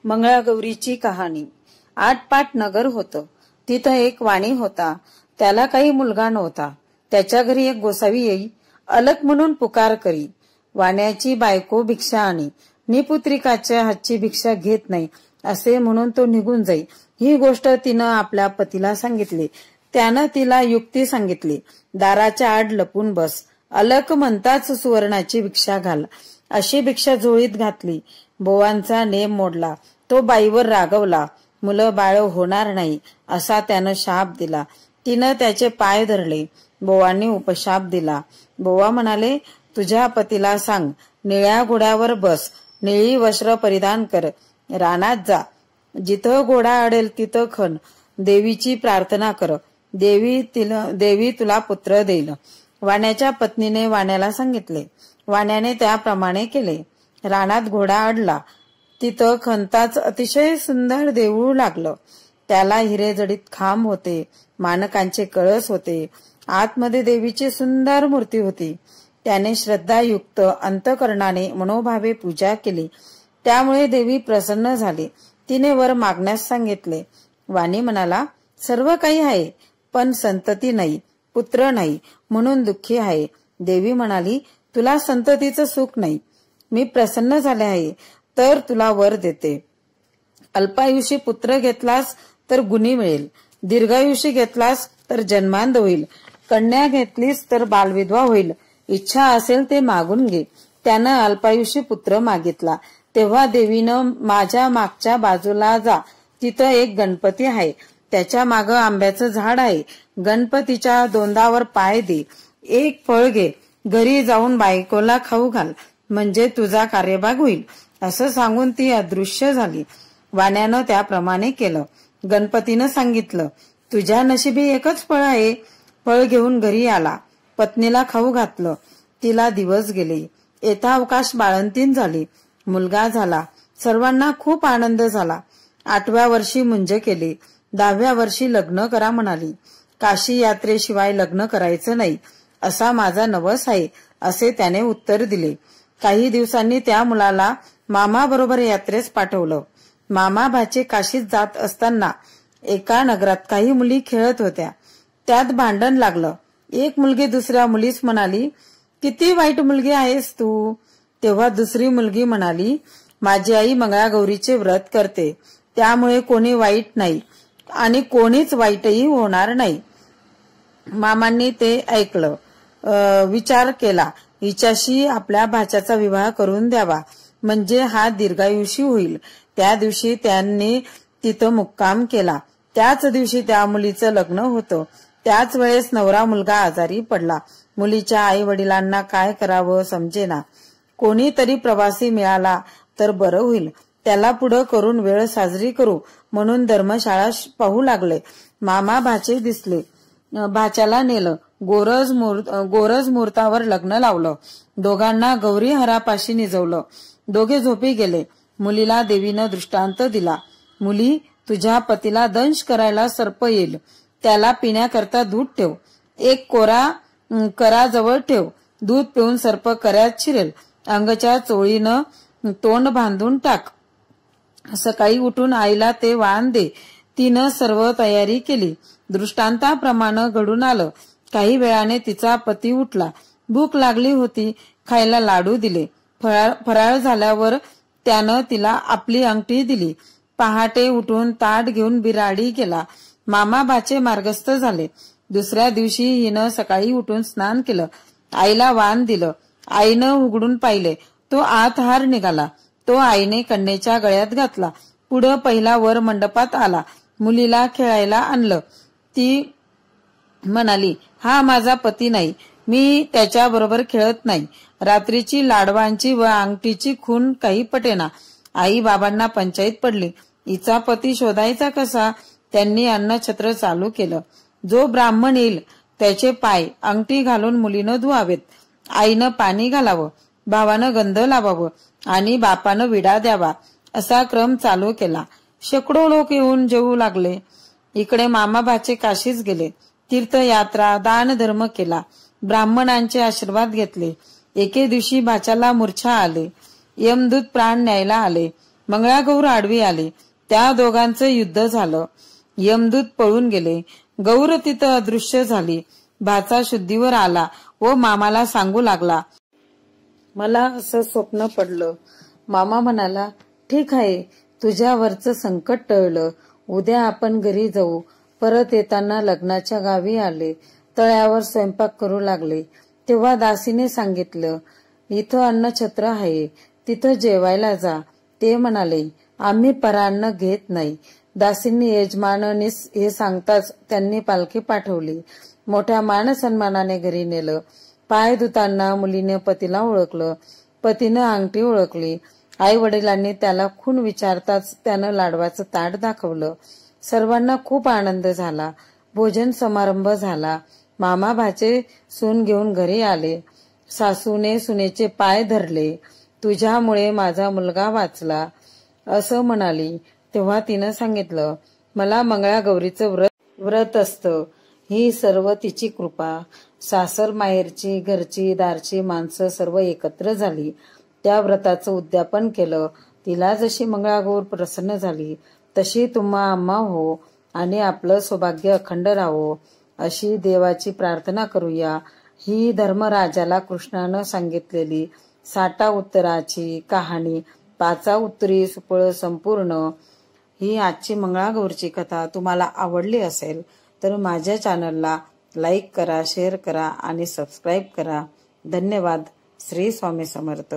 मंगळागौरीची कहाणी. आटपाट नगर होतं. तिथं एक वाणी होता. त्याला काही मुलगा नव्हता. त्याच्या घरी एक गोसावी येई, अलक म्हणून पुकार करी. वाण्याची बायको भिक्षा आणि निपुत्रिकाच्या हातची भिक्षा घेत नाही असे म्हणून तो निघून जाई. ही गोष्ट तिनं आपल्या पतीला सांगितली. त्यानं तिला युक्ती सांगितली. दाराच्या आड लपून बस, अलक म्हणताच सुवर्णाची भिक्षा घाल. अशी भिक्षा झोळीत घातली. बोवांचा नेम मोडला. तो बाईवर रागवला. मुलं बाळ होणार नाही असा त्यानं शाप दिला. तिनं त्याचे पाय धरले. बोवांनी उपशाप दिला. बोवा म्हणाले, तुझ्या पतीला सांग, निळ्या घोड्यावर बस, निळी वस्त्र परिधान कर, रानात जा, जिथं घोडा अडेल तिथं खण, देवीची प्रार्थना कर, देवी तुला पुत्र देईल. वाण्याच्या पत्नीने वाण्याला सांगितले. वाण्याने त्याप्रमाणे केले. रानात घोडा अडला. तिथं खणताच अतिशय सुंदर देऊळ लागलं. त्याला हिरेजडित खांब होते, मानकांचे कळस होते. आतमध्ये देवीची सुंदर मूर्ती होती. त्याने श्रद्धायुक्त अंतकरणाने मनोभावे पूजा केली. त्यामुळे देवी प्रसन्न झाली. तिने वर मागण्यास सांगितले. वाणी म्हणाला, सर्व काही आहे, पण संतती नाही, पुत्र नाही, म्हणून दुःखी आहे. देवी म्हणाली, तुला संततीचं सुख नाही. मी प्रसन्न झाले आहे, तर तुला वर देते. अल्पायुषी पुत्र घेतलास तर गुणी मिळेल, दीर्घायुषी घेतलास तर जन्मांध होईल, कन्या घेतलीस तर बालविधवा होईल. इच्छा असेल ते मागून घे. त्यानं अल्पायुषी पुत्र मागितला. तेव्हा देवीनं, माझ्या मागच्या बाजूला जा, तिथं एक गणपती आहे, त्याच्या मागं आंब्याचं झाड आहे. गणपतीच्या दोंडावर पाय दे, एक फळ घे, घरी जाऊन बायकोला खाऊ घाल, म्हणजे तुझा कार्यभाग होईल. असं सांगून ती अदृश्य झाली. वाण्यानं त्याप्रमाणे केलं. गणपतीनं सांगितलं, तुझ्या नशिबी एकच फळ आहे. फळ घेऊन घरी आला. पत्नीला खाऊ घातलं. तिला दिवस गेले. यथावकाश बाळंतीण झाली. मुलगा झाला. सर्वांना खूप आनंद झाला. 8व्या वर्षी मुंज केली. 10व्या वर्षी लग्न करा म्हणाली. काशी यात्रेशिवाय लग्न करायचं नाही असा माझा नवस आहे, असे त्याने उत्तर दिले. काही दिवसांनी त्या मुलाला मामा बरोबर यात्रेस पाठवलं. मामा भाचे काशीत जात असताना एका नगरात काही मुली खेळत होत्या. त्यात भांडण लागलं. एक मुलगी दुसऱ्या मुलीस म्हणाली, किती वाईट मुलगी आहेस तू. तेव्हा दुसरी मुलगी म्हणाली, माझी आई मंगळागौरीचे व्रत करते, त्यामुळे कोणी वाईट नाही आणि कोणीच वाईटही होणार नाही. मामांनी ते ऐकलं. विचार केला, हिच्याशी आपल्या भाच्याचा विवाह करून द्यावा, म्हणजे हा दीर्घायुषी होईल. त्या दिवशी त्यांनी तिथं मुक्काम केला. त्याच दिवशी त्या मुलीचं लग्न होतं. त्याच वेळेस नवरा मुलगा आजारी पडला. मुलीच्या आई वडिलांना काय करावं समजेना. कोणीतरी प्रवासी मिळाला तर बरं होईल, त्याला पुढं करून वेळ साजरी करू म्हणून धर्मशाळा पाहू लागले. मामा भाचे दिसले. भाच्याला नेलं. गोरज मुहूर्तावर लग्न लावलं. दोघांना गौरी हरापाशी निजवलं. दोघे झोपी गेले. मुलीला देवीनं दृष्टांत दिला. मुली, तुझ्या पतीला दंश करायला सर्प येईल, त्याला पिण्याकरता दूध ठेव. एक कोरा कराजवळ ठेव. दूध पिऊन सर्प कऱ्यात शिरेल. अंगच्या चोळीनं तोंड बांधून टाक. सकाळी उठून आईला ते वाण दे. तिनं सर्व तयारी केली. दृष्टांताप्रमाणे घडून आलं. काही वेळाने तिचा पती उठला. भूक लागली होती. खायला लाडू दिले. फराळ झाल्यावर त्यानं तिला आपली अंगठी दिली. पहाटे उठून ताट घेऊन बिराडी गेला. मामा भाचे मार्गस्थ झाले. दुसऱ्या दिवशी हिनं सकाळी उठून स्नान केलं. आईला वाण दिलं. आईनं उघडून पाहिले. तो आत हार निघाला. तो आईने कन्येच्या गळ्यात घातला. पुढं पहिला वर मंडपात आला. मुलीला खेळायला आणलं. ती म्हणाली, हा माझा पती नाही, मी त्याच्या बरोबर खेळत नाही. रात्रीची लाडवांची व अंगठीची खून काही पटेना. आई बाबांना पंचायत पडली. हिचा पती शोधायचा कसा. त्यांनी अन्नछत्र चालू केलं. जो ब्राह्मण येईल त्याचे पाय अंगठी घालून मुलीनं धुवावेत. आईनं पाणी घालावं, भावानं गंध लावावं आणि बापानं विडा द्यावा, असा क्रम चालू केला. शेकडो लोक येऊन जेवू लागले. इकडे मामा भाचे काशीस गेले. तीर्थयात्रा, दान धर्म केला. ब्राह्मणांचे आशीर्वाद घेतले. एके दिवशी भाच्याला मूर्छा आले. यमदूत प्राण न्यायला आले. मंगळागौर आडवी आली. त्या दोघांचं युद्ध झालं. यमदूत पळून गेले. गौर तिथं अदृश्य झाली. भाचा शुद्धीवर आला व मामाला सांगू लागला, मला असं स्वप्न पडलं. मामा म्हणाला, ठीक आहे, तुझ्यावरचं संकट टळलं. उद्या आपण घरी जाऊ. परत येताना लग्नाच्या गावी आले. तळ्यावर स्वयंपाक करू लागले. तेव्हा दासीने सांगितलं, इथं अन्नछत्र आहे, तिथं जेवायला जा. ते म्हणाले, आम्ही परान्न घेत नाही. दासींनी यजमानाने हे सांगताच त्यांनी पालखी पाठवली. मोठ्या मान सन्मानाने घरी नेलं. पाय धुताना मुलीने पतीला ओळखलं. पतीनं अंगठी ओळखली. आई वडिलांनी त्याला खूण विचारताच त्यानं लाडवाचं ताट दाखवलं. सर्वांना खूप आनंद झाला. भोजन समारंभ झाला. मामा भाचे सून घेऊन घरी आले. सासूने सुनेचे पाय धरले. तुझ्यामुळे माझा मुलगा वाचला असं म्हणाली. तेव्हा तिनं सांगितलं, मला मंगळागौरीचं व्रत असतं. ही सर्व तिची कृपा. सासर माहेरची घरची दारची माणसं सर्व एकत्र झाली. त्या व्रताचं उद्यापन केलं. तिला जशी मंगळागौर प्रसन्न झाली तशी तुम्हा आम्हा हो आणि आपलं सौभाग्य अखंड राहो अशी देवाची प्रार्थना करूया. ही धर्मराजाला कृष्णानं सांगितलेली 60 उत्तराची कहाणी 5 उत्तरी सुफळ संपूर्ण ही आजची मंगळागौरची कथा तुम्हाला आवडली असेल तर माझ्या चॅनलला लाईक करा, शेअर करा आणि सबस्क्राईब करा. धन्यवाद. श्री स्वामी समर्थ.